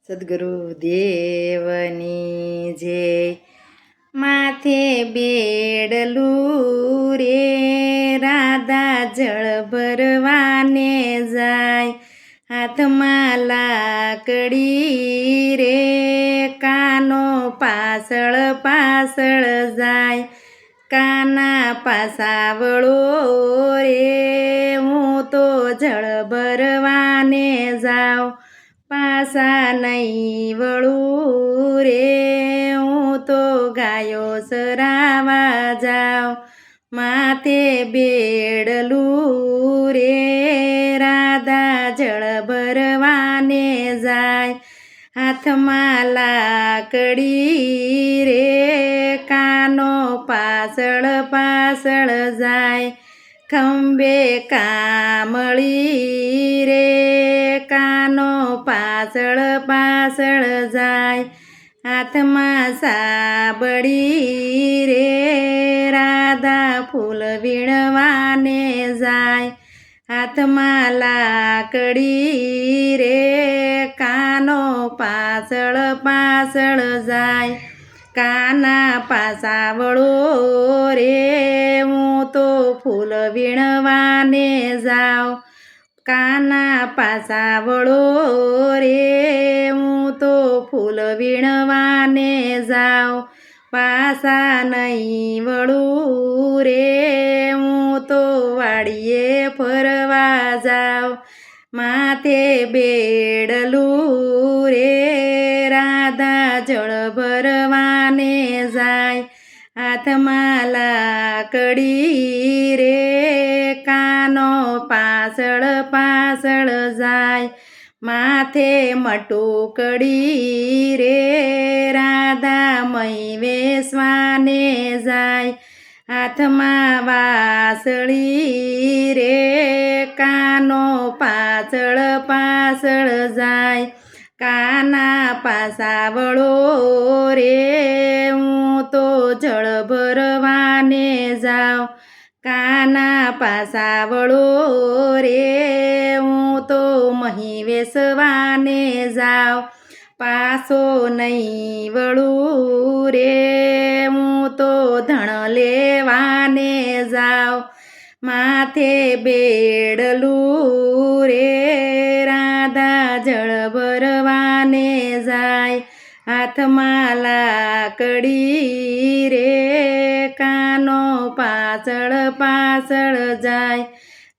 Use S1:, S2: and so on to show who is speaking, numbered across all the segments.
S1: સદગુરુદેવની જય. માથે બેડલું રે રાધા જળ ભરવાને જાય, હાથમાં લાકડી રે કાનો પાછળ પાછળ જાય. કાના પાસાવળો રે હું તો જળ ભરવાને જાઉં, પાસા નહીં વળું રે હું તો ગાયો ચરાવા જાઉં. માથે બેડલું રે રાધા જળ ભરવાને જાય, હાથમાં લાકડી રે કાનો પાછળ પાછળ જાય. ખંભે કામળી રે કાનો પાછળ પાછળ જાય, હાથમાં સાબડી રે રાધા ફૂલ વીણવાને જાય. હાથમાં લાકડી રે કાનો પાછળ પાછળ જાય. કાના પાસાવળો રે હું તો ફૂલ વીણવાને જાઉં, કાના પાસાવળો રે હું તો ફૂલ વીણવાને જાઉં. પાસા નહીં વળું રે હું તો વાડીએ ફરવા જાઉં. માથે બેડલું રે રાધા જળ ભરવાને જાય, હાથમાં લાકડી રે કાનો પાછળ પાછળ જાય. માથે મટુકડી રે રાધા મહી વેસવાને જાય, હાથમાં વાસળી રે કાનો પાછળ પાછળ જાય. કાના પાસાવળો રે હું તો જળ ભરવાને જાઉં, કાના પાસાવળો રે હું તો મહી વેસવાને જાઉં. પાસો નહીં વળું રે હું તો ધણ લેવાને જાઉં. માથે બેડલું રે રાધા જળ ભરવાને જાય, હાથમાં લાકડી રે કાનો પાછળ પાછળ જાય.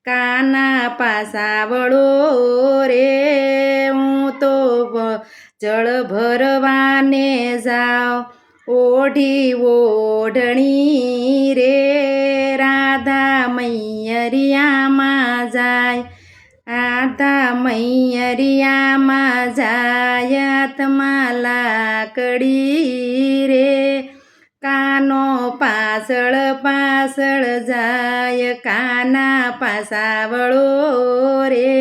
S1: કાના પાસાવળો રે હું તો જળ ભરવાને જાઉં. ઓઢી ઓઢણી રે રાધા મૈયરિયામાં જાય, રાધા મૈયરિયામાં જાય. હાથમાં લાકડી રે કાનો પાછળ પાછળ જાય. કાના પાસાવળો રે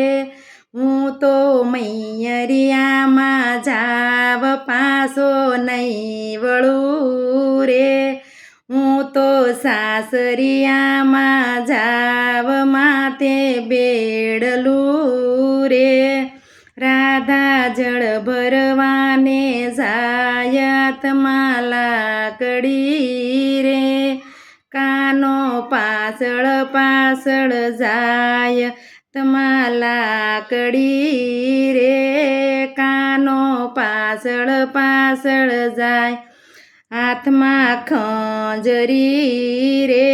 S1: હું તો મૈયરિયામાં જાવ, પાસો નહીં વળું રે હું તો સાસરિયામાં જાવ. માથે બેડલું રે રાધા જળ ભરવાને જાય, હાથમાં લાકડી રે કાનો પાછળ પાછળ જાય. હાથમાં લાકડી રે કાનો પાછળ પાછળ જાય. હાથમાં ખંજરી રે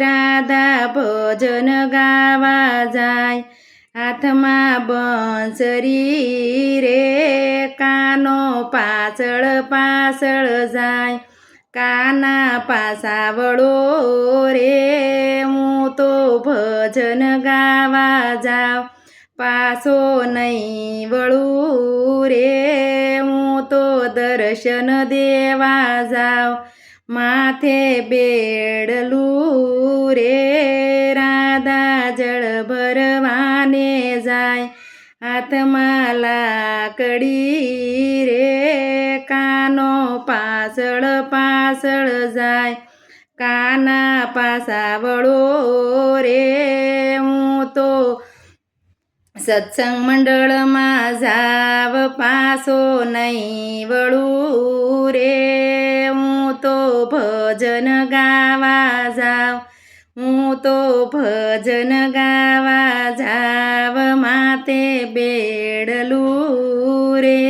S1: રાધા ભજન ગાવા જાય, હાથમાં બંસરી રે કાનો પાછળ પાછળ જાય. કાના પાસાવળો રે હું તો ભજન ગાવા જાઉં, પાસો નહીં વળું રે હું તો દર્શન દેવા જાઉં. માથે બેડલું રે રાધા જળ ભરવાને જાય, હાથમાં લાકડી રે કાનો પાછળ પાછળ જાય. કાના પાસાવળો રે હું તો સત્સંગ મંડળમાં જાવ, પાસ પાસો નહીં વળું રે હું તો ભજન ગાવા જાઉં હું તો ભજન ગાવા જાવ માતે બેડલું રે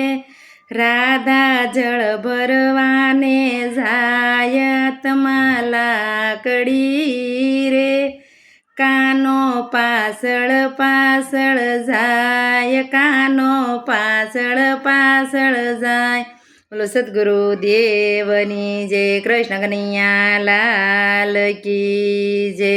S1: રાધા જળ ભરવાને જાય હાથમાં લાકડી રે કાનો પાછળ પાછળ જાય કાનો પાછળ પાછળ જાય બોલો સદગુરુ દેવની જય કૃષ્ણ કનૈયા લાલ કી જય